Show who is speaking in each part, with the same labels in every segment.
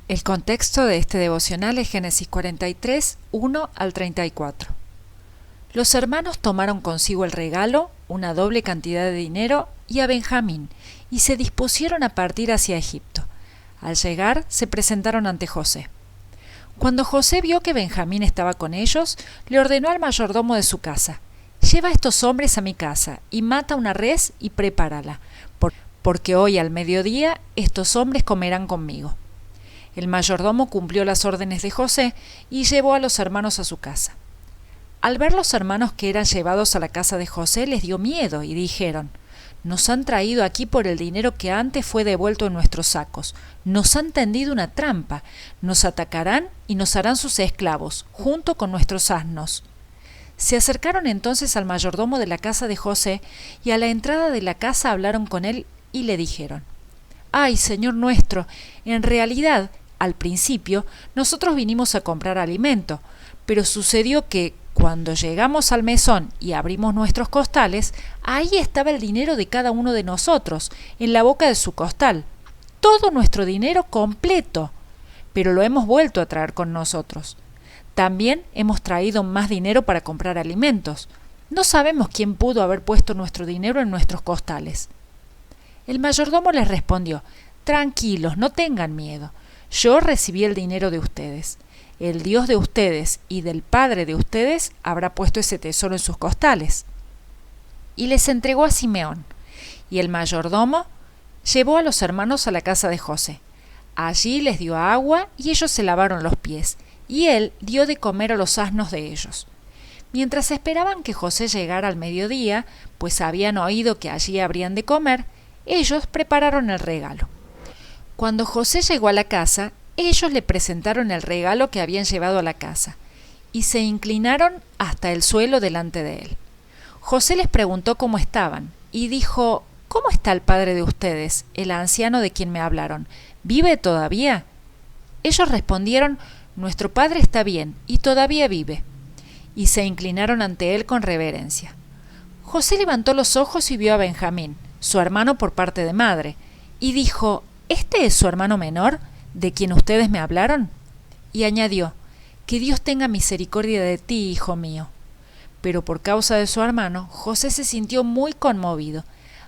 Speaker 1: El contexto de este devocional es Génesis 43, 1 al 34. Los hermanos tomaron consigo el regalo, una doble cantidad de dinero y a Benjamín, y se dispusieron a partir hacia Egipto. Al llegar, se presentaron ante José. Cuando José vio que Benjamín estaba con ellos, le ordenó al mayordomo de su casa: «Lleva a estos hombres a mi casa y mata una res y prepárala, porque hoy al mediodía estos hombres comerán conmigo». El mayordomo cumplió las órdenes de José y llevó a los hermanos a su casa. Al ver los hermanos que eran llevados a la casa de José, les dio miedo y dijeron: «Nos han traído aquí por el dinero que antes fue devuelto en nuestros sacos. Nos han tendido una trampa. Nos atacarán y nos harán sus esclavos, junto con nuestros asnos». Se acercaron entonces al mayordomo de la casa de José y a la entrada de la casa hablaron con él y le dijeron: «Ay, señor nuestro, en realidad, al principio, nosotros vinimos a comprar alimento, pero sucedió que, cuando llegamos al mesón y abrimos nuestros costales, ahí estaba el dinero de cada uno de nosotros, en la boca de su costal. Todo nuestro dinero completo. Pero lo hemos vuelto a traer con nosotros. También hemos traído más dinero para comprar alimentos. No sabemos quién pudo haber puesto nuestro dinero en nuestros costales». El mayordomo les respondió: «Tranquilos, no tengan miedo. Yo recibí el dinero de ustedes. El Dios de ustedes y del Padre de ustedes habrá puesto ese tesoro en sus costales». Y les entregó a Simeón. Y el mayordomo llevó a los hermanos a la casa de José. Allí les dio agua y ellos se lavaron los pies, y él dio de comer a los asnos de ellos. Mientras esperaban que José llegara al mediodía, pues habían oído que allí habrían de comer, ellos prepararon el regalo. Cuando José llegó a la casa, ellos le presentaron el regalo que habían llevado a la casa, y se inclinaron hasta el suelo delante de él. José les preguntó cómo estaban, y dijo: «¿Cómo está el padre de ustedes, el anciano de quien me hablaron? ¿Vive todavía?» Ellos respondieron: «Nuestro padre está bien, y todavía vive». Y se inclinaron ante él con reverencia. José levantó los ojos y vio a Benjamín, su hermano por parte de madre, y dijo: «¿Este es su hermano menor, de quien ustedes me hablaron?» Y añadió: «Que Dios tenga misericordia de ti, hijo mío». Pero por causa de su hermano, José se sintió muy conmovido,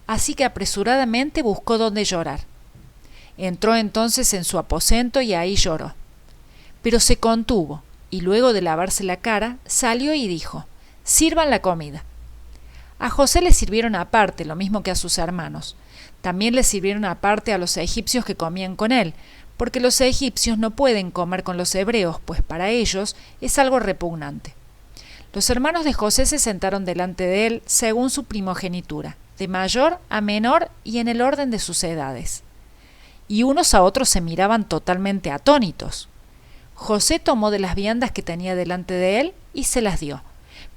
Speaker 1: así que apresuradamente buscó dónde llorar. Entró entonces en su aposento y ahí lloró. Pero se contuvo, y luego de lavarse la cara, salió y dijo: «Sirvan la comida». A José le sirvieron aparte, lo mismo que a sus hermanos. También le sirvieron aparte a los egipcios que comían con él, porque los egipcios no pueden comer con los hebreos, pues para ellos es algo repugnante. Los hermanos de José se sentaron delante de él según su primogenitura, de mayor a menor y en el orden de sus edades. Y unos a otros se miraban totalmente atónitos. José tomó de las viandas que tenía delante de él y se las dio,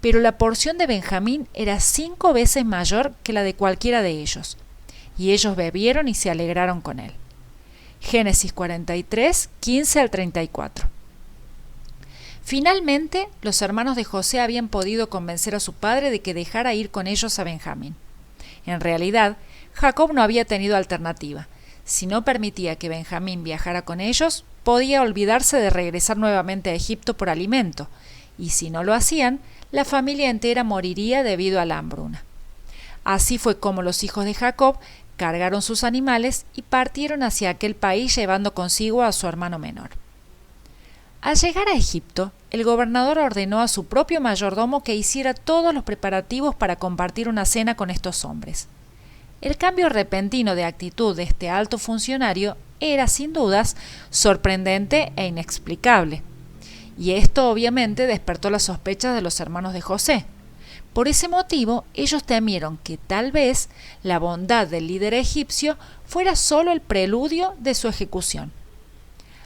Speaker 1: pero la porción de Benjamín era 5 veces mayor que la de cualquiera de ellos. Y ellos bebieron y se alegraron con él. Génesis 43, 15 al 34. Finalmente, los hermanos de José habían podido convencer a su padre de que dejara ir con ellos a Benjamín. En realidad, Jacob no había tenido alternativa. Si no permitía que Benjamín viajara con ellos, podía olvidarse de regresar nuevamente a Egipto por alimento, y si no lo hacían, la familia entera moriría debido a la hambruna. Así fue como los hijos de Jacob cargaron sus animales y partieron hacia aquel país llevando consigo a su hermano menor. Al llegar a Egipto, el gobernador ordenó a su propio mayordomo que hiciera todos los preparativos para compartir una cena con estos hombres. El cambio repentino de actitud de este alto funcionario era, sin dudas, sorprendente e inexplicable, y esto obviamente despertó las sospechas de los hermanos de José. Por ese motivo, ellos temieron que tal vez la bondad del líder egipcio fuera solo el preludio de su ejecución.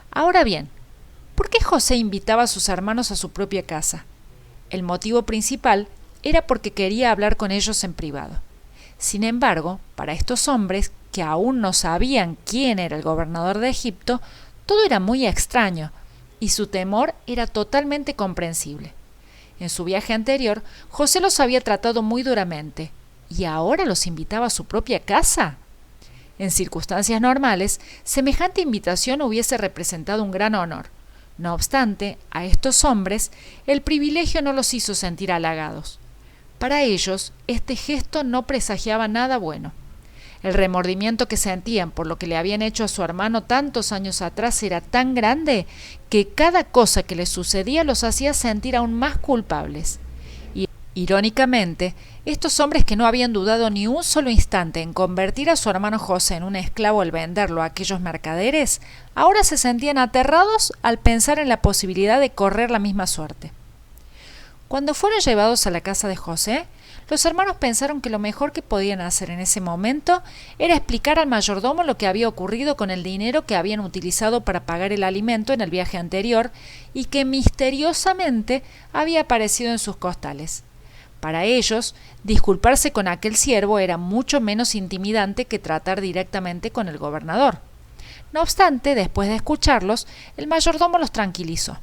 Speaker 1: Ahora bien, ¿por qué José invitaba a sus hermanos a su propia casa? El motivo principal era porque quería hablar con ellos en privado. Sin embargo, para estos hombres, que aún no sabían quién era el gobernador de Egipto, todo era muy extraño, y su temor era totalmente comprensible. En su viaje anterior, José los había tratado muy duramente, ¿y ahora los invitaba a su propia casa? En circunstancias normales, semejante invitación hubiese representado un gran honor. No obstante, a estos hombres el privilegio no los hizo sentir halagados. Para ellos, este gesto no presagiaba nada bueno. El remordimiento que sentían por lo que le habían hecho a su hermano tantos años atrás era tan grande que cada cosa que les sucedía los hacía sentir aún más culpables. Y, irónicamente, estos hombres que no habían dudado ni un solo instante en convertir a su hermano José en un esclavo al venderlo a aquellos mercaderes, ahora se sentían aterrados al pensar en la posibilidad de correr la misma suerte. Cuando fueron llevados a la casa de José, los hermanos pensaron que lo mejor que podían hacer en ese momento era explicar al mayordomo lo que había ocurrido con el dinero que habían utilizado para pagar el alimento en el viaje anterior y que misteriosamente había aparecido en sus costales. Para ellos, disculparse con aquel siervo era mucho menos intimidante que tratar directamente con el gobernador. No obstante, después de escucharlos, el mayordomo los tranquilizó.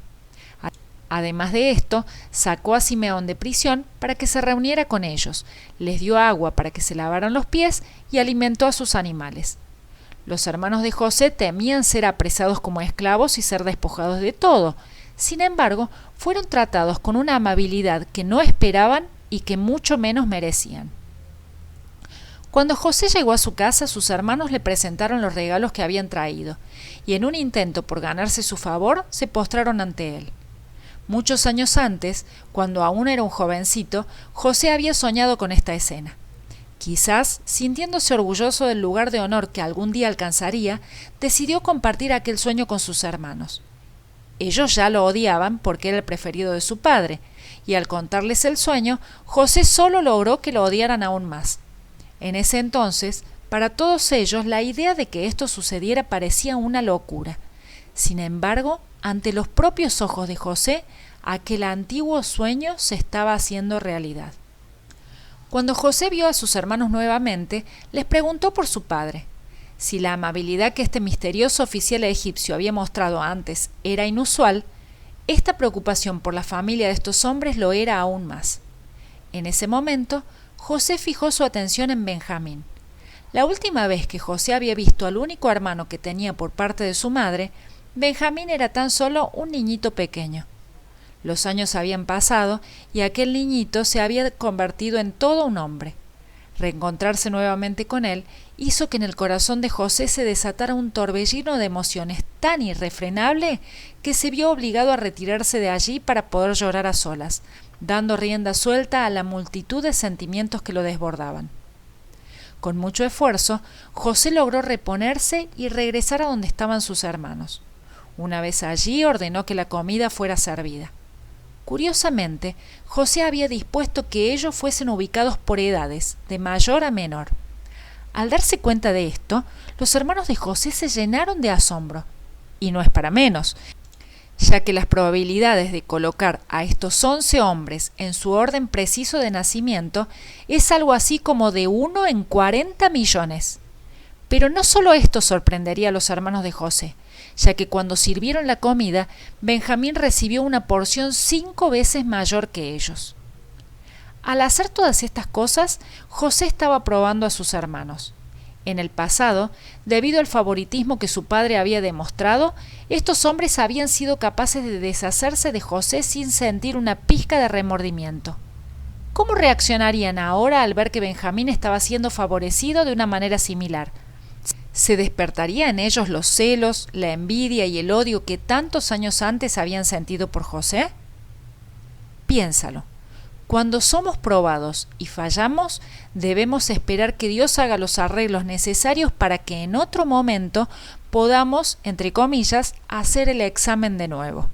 Speaker 1: Además de esto, sacó a Simeón de prisión para que se reuniera con ellos, les dio agua para que se lavaran los pies y alimentó a sus animales. Los hermanos de José temían ser apresados como esclavos y ser despojados de todo. Sin embargo, fueron tratados con una amabilidad que no esperaban y que mucho menos merecían. Cuando José llegó a su casa, sus hermanos le presentaron los regalos que habían traído, y en un intento por ganarse su favor, se postraron ante él. Muchos años antes, cuando aún era un jovencito, José había soñado con esta escena. Quizás, sintiéndose orgulloso del lugar de honor que algún día alcanzaría, decidió compartir aquel sueño con sus hermanos. Ellos ya lo odiaban porque era el preferido de su padre, y al contarles el sueño, José solo logró que lo odiaran aún más. En ese entonces, para todos ellos, la idea de que esto sucediera parecía una locura. Sin embargo, ante los propios ojos de José, aquel antiguo sueño se estaba haciendo realidad. Cuando José vio a sus hermanos nuevamente, les preguntó por su padre. Si la amabilidad que este misterioso oficial egipcio había mostrado antes era inusual, esta preocupación por la familia de estos hombres lo era aún más. En ese momento, José fijó su atención en Benjamín. La última vez que José había visto al único hermano que tenía por parte de su madre, Benjamín era tan solo un niñito pequeño. Los años habían pasado y aquel niñito se había convertido en todo un hombre. Reencontrarse nuevamente con él hizo que en el corazón de José se desatara un torbellino de emociones tan irrefrenable que se vio obligado a retirarse de allí para poder llorar a solas, dando rienda suelta a la multitud de sentimientos que lo desbordaban. Con mucho esfuerzo, José logró reponerse y regresar a donde estaban sus hermanos. Una vez allí ordenó que la comida fuera servida. Curiosamente, José había dispuesto que ellos fuesen ubicados por edades, de mayor a menor. Al darse cuenta de esto, los hermanos de José se llenaron de asombro. Y no es para menos, ya que las probabilidades de colocar a estos 11 hombres en su orden preciso de nacimiento es algo así como de 1 en 40 millones. Pero no solo esto sorprendería a los hermanos de José, ya que cuando sirvieron la comida, Benjamín recibió una porción 5 veces mayor que ellos. Al hacer todas estas cosas, José estaba probando a sus hermanos. En el pasado, debido al favoritismo que su padre había demostrado, estos hombres habían sido capaces de deshacerse de José sin sentir una pizca de remordimiento. ¿Cómo reaccionarían ahora al ver que Benjamín estaba siendo favorecido de una manera similar? ¿Se despertaría en ellos los celos, la envidia y el odio que tantos años antes habían sentido por José? Piénsalo. Cuando somos probados y fallamos, debemos esperar que Dios haga los arreglos necesarios para que en otro momento podamos, entre comillas, hacer el examen de nuevo.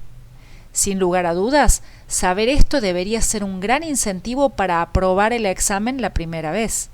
Speaker 1: Sin lugar a dudas, saber esto debería ser un gran incentivo para aprobar el examen la primera vez.